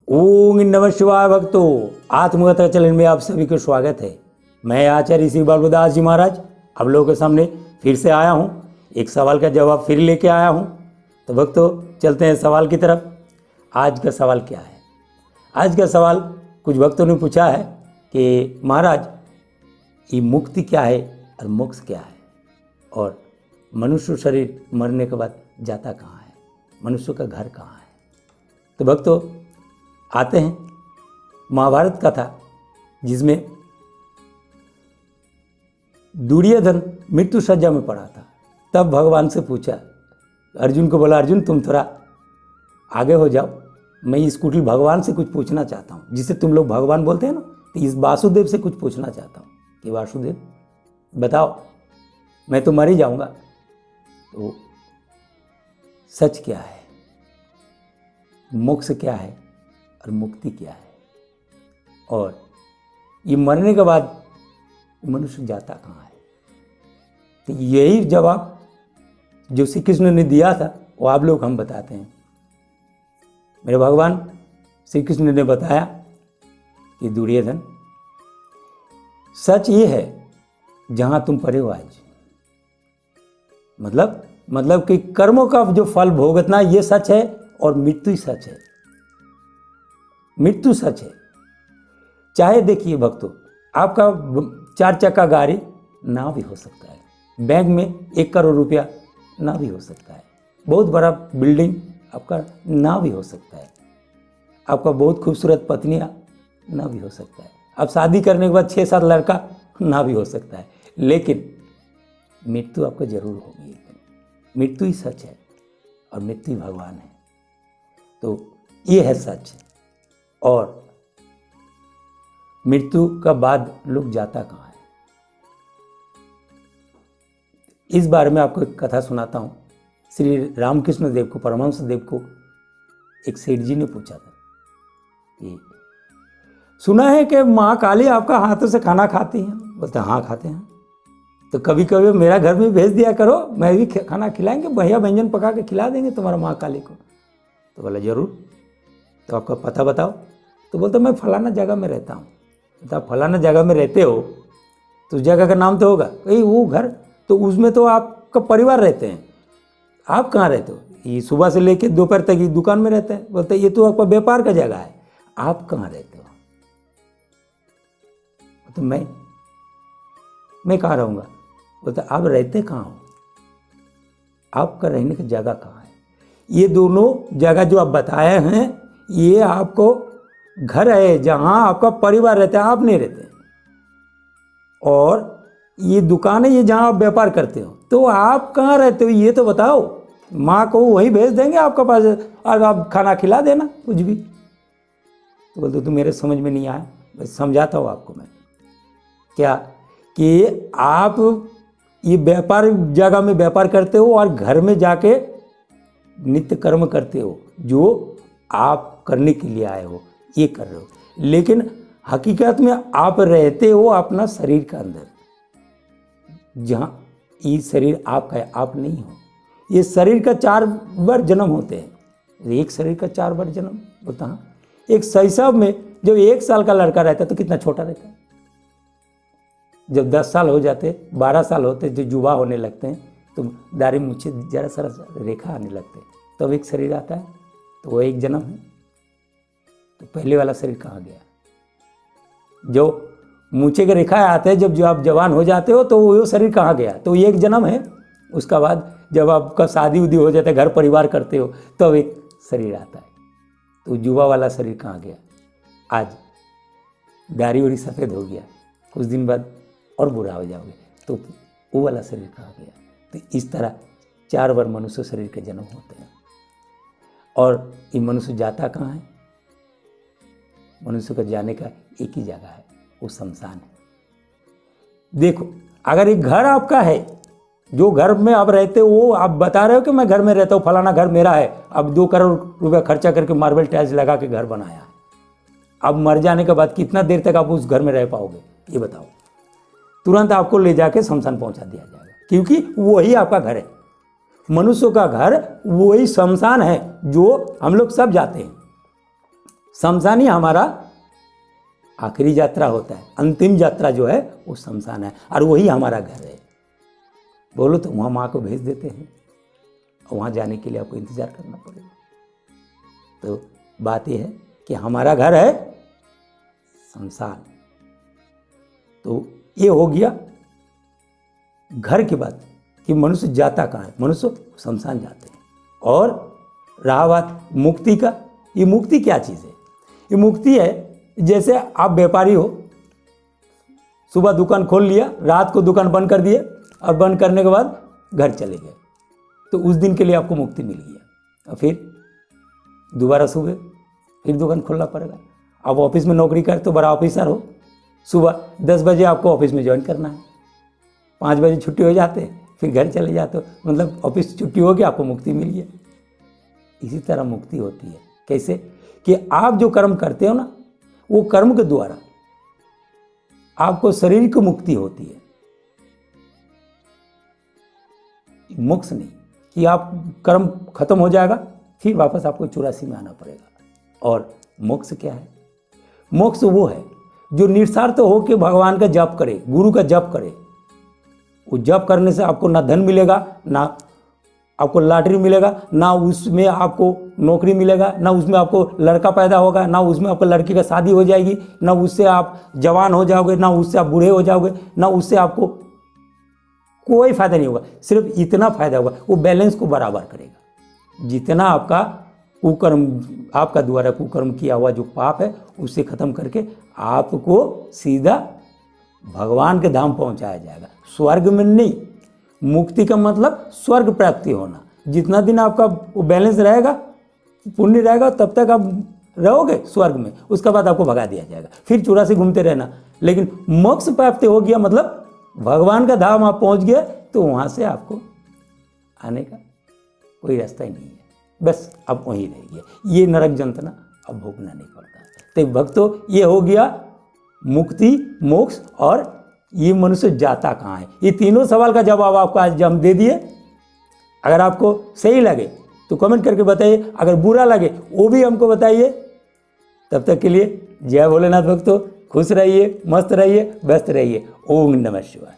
ओम नमः शिवाय भक्तों, आत्मकथा चैनल में आप सभी को स्वागत है। मैं आचार्य ऋषि बालदास जी महाराज आप लोगों के सामने फिर से आया हूँ। एक सवाल का जवाब फिर लेके आया हूँ। तो भक्तों चलते हैं सवाल की तरफ। आज का सवाल क्या है? आज का सवाल कुछ भक्तों ने पूछा है कि महाराज ये मुक्ति क्या है और मोक्ष क्या है, और मनुष्य शरीर मरने के बाद जाता कहाँ है, मनुष्य का घर कहाँ है। तो भक्तों आते हैं महाभारत कथा, जिसमें दुर्योधन मृत्यु सज्जा में पड़ा था। तब भगवान से पूछा, अर्जुन को बोला, अर्जुन तुम थोड़ा आगे हो जाओ, मैं इस कुटिल भगवान से कुछ पूछना चाहता हूँ, जिसे तुम लोग भगवान बोलते हैं ना, तो इस वासुदेव से कुछ पूछना चाहता हूँ कि वासुदेव बताओ, मैं तो मर ही जाऊँगा, तो सच क्या है, मोक्ष क्या है और मुक्ति क्या है, और ये मरने के बाद मनुष्य जाता कहाँ है। तो यही जवाब जो श्री कृष्ण ने दिया था वो आप लोग हम बताते हैं। मेरे भगवान श्री कृष्ण ने बताया कि दुर्योधन सच ये है जहाँ तुम पड़े हो आज, मतलब कि कर्मों का जो फल भोगतना ये सच है, और मृत्यु सच है। मृत्यु सच है। चाहे देखिए भक्तों, आपका 4 चक्का गाड़ी ना भी हो सकता है, बैंक में 1 करोड़ रुपया ना भी हो सकता है, बहुत बड़ा बिल्डिंग आपका ना भी हो सकता है, आपका बहुत खूबसूरत पत्नियाँ ना भी हो सकता है, अब शादी करने के बाद 6-7 लड़का ना भी हो सकता है, लेकिन मृत्यु आपको जरूर होगी। मृत्यु ही सच है और मृत्यु भगवान है। तो ये है सच। और मृत्यु का बाद लोग जाता कहाँ है, इस बारे में आपको एक कथा सुनाता हूँ। श्री रामकृष्ण देव को, परमहंस देव को एक सेठ जी ने पूछा था कि सुना है कि माँ काली आपका हाथों से खाना खाती हैं। बोलते हाँ खाते हैं, तो कभी कभी मेरा घर में भेज दिया करो, मैं भी खाना खिलाएंगे, बढ़िया व्यंजन पका के खिला देंगे तुम्हारा माँ काली को। तो बोला जरूर, तो आपका पता बताओ। तो बोलते मैं फलाना जगह में रहता हूँ। तो आप फलाना जगह में रहते हो तो उस जगह का नाम तो होगा, भाई वो घर तो उसमें तो आपका परिवार रहते हैं, आप कहाँ रहते हो? ये सुबह से लेके दोपहर तक ये दुकान में रहते हैं। बोलते ये तो आपका व्यापार का जगह है, आप कहाँ रहते हो? तो मैं कहाँ रहूँगा? बोलते आप रहते कहाँ हो, आपका रहने की जगह कहाँ है? ये दोनों जगह जो आप बताए हैं ये आपको घर है जहाँ आपका परिवार रहता है, आप नहीं रहते, और ये दुकान है ये जहाँ आप व्यापार करते हो, तो आप कहाँ रहते हो ये तो बताओ। माँ को वहीं भेज देंगे आपके पास और आप खाना खिला देना कुछ भी। तो बोलते तो मेरे समझ में नहीं आया, बस समझाता हूँ आपको मैं क्या, कि आप ये व्यापार जगह में व्यापार करते हो और घर में जाके नित्य कर्म करते हो जो आप करने के लिए आए हो, ये कर रहे हो, लेकिन हकीकत में आप रहते हो अपना शरीर के अंदर, जहाँ ये शरीर आपका है, आप नहीं हो। ये शरीर का 4 बार जन्म होते हैं, एक शरीर का 4 बार जन्म होता है। एक शैशव में जब 1 साल का लड़का रहता है तो कितना छोटा रहता है, जब 10 साल हो जाते, 12 साल होते, जो युवा होने लगते हैं तो दाढ़ी मूछे जरा सा रेखा आने लगते, तब एक शरीर आता है, तो वो एक जन्म है। तो पहले वाला शरीर कहाँ गया? जो मूछे के रेखा आते हैं जब आप जवान हो जाते हो तो वो शरीर कहाँ गया? तो ये एक जन्म है। उसका बाद जब आपका शादी उदी हो जाता है, घर परिवार करते हो, तब एक शरीर आता है। तो युवा वाला शरीर कहाँ गया? आज दाढ़ी उड़ी सफ़ेद हो गया, कुछ दिन बाद और बुरा हो जाओगे, तो वो वाला शरीर कहाँ गया? तो इस तरह 4 बार मनुष्य शरीर के जन्म होते हैं। और ये मनुष्य जाता कहाँ है? मनुष्य का जाने का एक ही जगह है, वो शमशान है। देखो, अगर एक घर आपका है, जो घर में आप रहते हो, वो आप बता रहे हो कि मैं घर में रहता हूँ, फलाना घर मेरा है, अब 2 करोड़ रुपया खर्चा करके मार्बल टाइल्स लगा के घर बनाया है, अब मर जाने के बाद कितना देर तक आप उस घर में रह पाओगे ये बताओ? तुरंत आपको ले जाके शमशान पहुंचा दिया जाएगा, क्योंकि वही आपका घर है। मनुष्य का घर वही शमशान है जो हम लोग सब जाते हैं। शमशान ही हमारा आखिरी यात्रा होता है, अंतिम यात्रा जो है वो शमशान है, और वही हमारा घर है। बोलो तो वहाँ माँ को भेज देते हैं, और वहाँ जाने के लिए आपको इंतज़ार करना पड़ेगा। तो बात ये है कि हमारा घर है शमशान। तो ये हो गया घर की बात कि मनुष्य जाता कहाँ है, मनुष्य शमशान जाते हैं। और रहा बात मुक्ति का, ये मुक्ति क्या चीज़ है? ये मुक्ति है जैसे आप व्यापारी हो, सुबह दुकान खोल लिया, रात को दुकान बंद कर दिए, और बंद करने के बाद घर चले गए, तो उस दिन के लिए आपको मुक्ति मिल गया। और फिर दोबारा सुबह फिर दुकान खोलना पड़ेगा। आप ऑफिस में नौकरी करते तो बड़ा ऑफिसर हो, सुबह 10 बजे आपको ऑफिस में ज्वाइन करना है, 5 बजे छुट्टी हो जाते हैं, फिर घर चले जाते हो, मतलब ऑफिस छुट्टी हो गई, आपको मुक्ति मिल गया। इसी तरह मुक्ति होती है। कैसे? कि आप जो कर्म करते हो ना, वो कर्म के द्वारा आपको शरीर की मुक्ति होती है, मोक्ष नहीं कि आप कर्म खत्म हो जाएगा फिर वापस आपको 84 में आना पड़ेगा। और मोक्ष क्या है? मोक्ष वो है जो निस्वार्थ हो के भगवान का जप करे, गुरु का जप करे। वो जप करने से आपको ना धन मिलेगा, ना आपको लॉटरी मिलेगा, ना उसमें आपको नौकरी मिलेगा, ना उसमें आपको लड़का पैदा होगा, ना उसमें आपको लड़की का शादी हो जाएगी, ना उससे आप जवान हो जाओगे, ना उससे आप बूढ़े हो जाओगे, ना उससे आपको कोई फायदा नहीं होगा। सिर्फ इतना फायदा होगा, वो बैलेंस को बराबर करेगा। जितना आपका कुकर्म, आपका द्वारा कुकर्म किया हुआ जो पाप है, उसे खत्म करके आपको सीधा भगवान के धाम पहुंचाया जाएगा, स्वर्ग में नहीं। मुक्ति का मतलब स्वर्ग प्राप्ति होना। जितना दिन आपका वो बैलेंस रहेगा, पुण्य रहेगा, तब तक आप रहोगे स्वर्ग में, उसके बाद आपको भगा दिया जाएगा, फिर 84 घूमते रहना। लेकिन मोक्ष प्राप्ति हो गया मतलब भगवान का धाम आप पहुंच गए, तो वहाँ से आपको आने का कोई रास्ता ही नहीं है, बस अब वहीं रहिए। ये नरक जंतना अब भोगना नहीं पड़ता। तो भक्तों, ये हो गया मुक्ति, मोक्ष, और ये मनुष्य जाता कहाँ है। ये तीनों सवाल का जवाब आपको आज हम दे दिए। अगर आपको सही लगे तो कमेंट करके बताइए, अगर बुरा लगे वो भी हमको बताइए। तब तक के लिए जय भोलेनाथ भक्तों, खुश रहिए, मस्त रहिए, व्यस्त रहिए। ओम नमः शिवाय।